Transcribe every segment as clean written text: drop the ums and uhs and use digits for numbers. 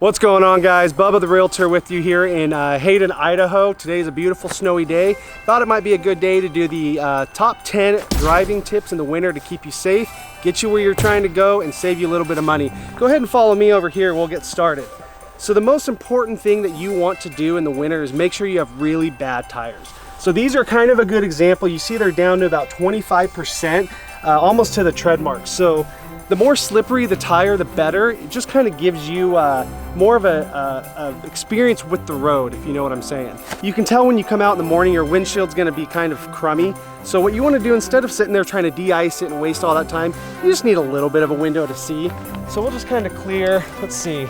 What's going on, guys? Bubba the Realtor with you here in Hayden, Idaho. Today's a beautiful snowy day. Thought it might be a good day to do the top 10 driving tips in the winter to keep you safe, get you where you're trying to go, and save you a little bit of money. Go ahead and follow me over here. We'll get started. So the most important thing that you want to do in the winter is make sure you have really bad tires. So these are kind of a good example. You see they're down to about 25%, almost to the tread mark. So the more slippery the tire, the better. It just kind of gives you more of a experience with the road, if you know what I'm saying. You can tell when you come out in the morning, your windshield's gonna be kind of crummy. So what you wanna do, instead of sitting there trying to de-ice it and waste all that time, you just need a little bit of a window to see. So we'll just kind of clear, let's see.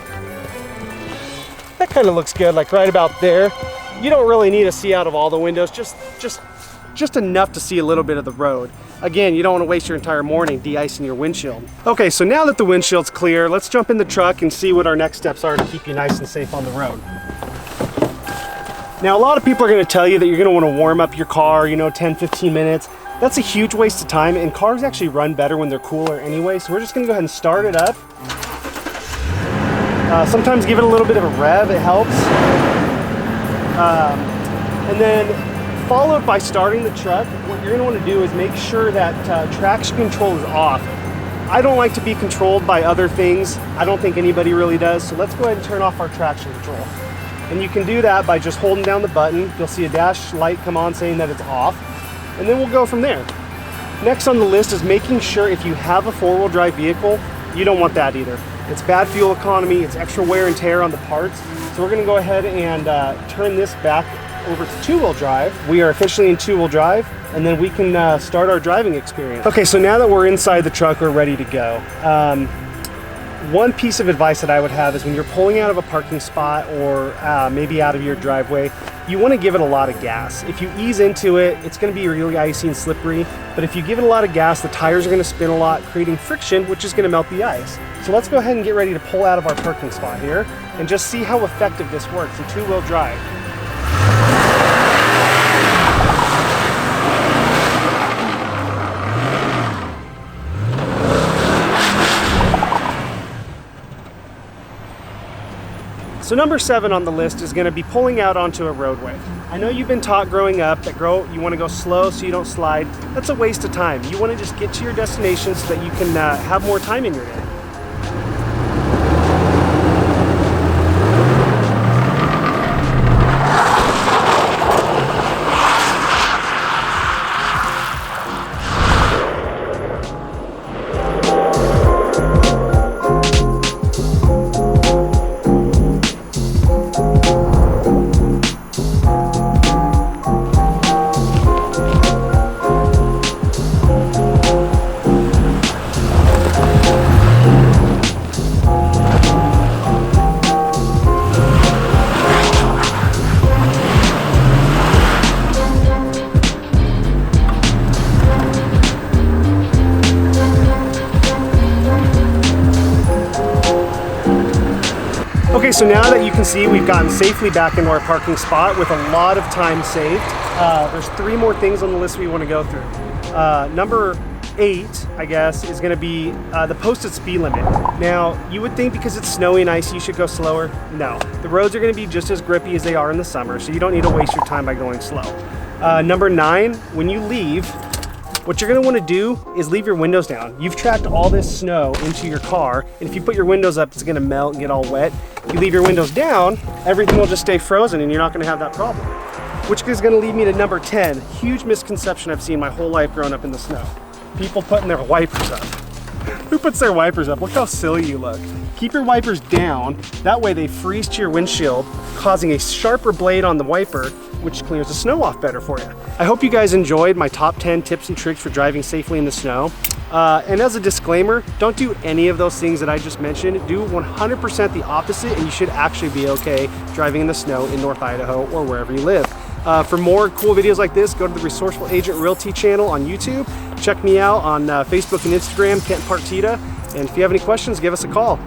That kind of looks good, like right about there. You don't really need to see out of all the windows, just enough to see a little bit of the road. Again, you don't want to waste your entire morning de-icing your windshield. Okay, so now that the windshield's clear, let's jump in the truck and see what our next steps are to keep you nice and safe on the road. Now, a lot of people are going to tell you that you're going to want to warm up your car, 10, 15 minutes. That's a huge waste of time, and cars actually run better when they're cooler anyway, so we're just going to go ahead and start it up. Sometimes give it a little bit of a rev, it helps. And then followed by starting the truck. What you're going to want to do is make sure that traction control is off. I don't like to be controlled by other things. I don't think anybody really does. So let's go ahead and turn off our traction control. And you can do that by just holding down the button. You'll see a dash light come on saying that it's off. And then we'll go from there. Next on the list is making sure if you have a four-wheel drive vehicle, you don't want that either. It's bad fuel economy, it's extra wear and tear on the parts. So we're going to go ahead and turn this back over to two-wheel drive. We are officially in two-wheel drive, and then we can start our driving experience. Okay, so now that we're inside the truck, we're ready to go. One piece of advice that I would have is when you're pulling out of a parking spot or maybe out of your driveway, you want to give it a lot of gas. If you ease into it, it's going to be really icy and slippery, but if you give it a lot of gas, the tires are going to spin a lot, creating friction, which is going to melt the ice. So let's go ahead and get ready to pull out of our parking spot here and just see how effective this works in two-wheel drive. So number 7 on the list is going to be pulling out onto a roadway. I know you've been taught growing up that you want to go slow so you don't slide. That's a waste of time. You want to just get to your destination so that you can have more time in your day. Okay, so now that you can see we've gotten safely back into our parking spot with a lot of time saved, there's 3 more things on the list we want to go through. Number 8, I guess, is going to be the posted speed limit. Now, you would think because it's snowy and icy you should go slower. No, the roads are going to be just as grippy as they are in the summer, so you don't need to waste your time by going slow. Number 9, when you leave, what you're going to want to do is leave your windows down. You've tracked all this snow into your car, and if you put your windows up, it's going to melt and get all wet. If you leave your windows down, everything will just stay frozen and you're not going to have that problem. Which is going to lead me to number 10. Huge misconception I've seen my whole life growing up in the snow. People putting their wipers up. Who puts their wipers up? Look how silly you look. Keep your wipers down. That way they freeze to your windshield, causing a sharper blade on the wiper, which clears the snow off better for you. I hope you guys enjoyed my top 10 tips and tricks for driving safely in the snow. And as a disclaimer, don't do any of those things that I just mentioned. Do 100% the opposite, and you should actually be okay driving in the snow in North Idaho or wherever you live. For more cool videos like this, go to the Resourceful Agent Realty channel on YouTube. Check me out on Facebook and Instagram, Kent Partita. And if you have any questions, give us a call.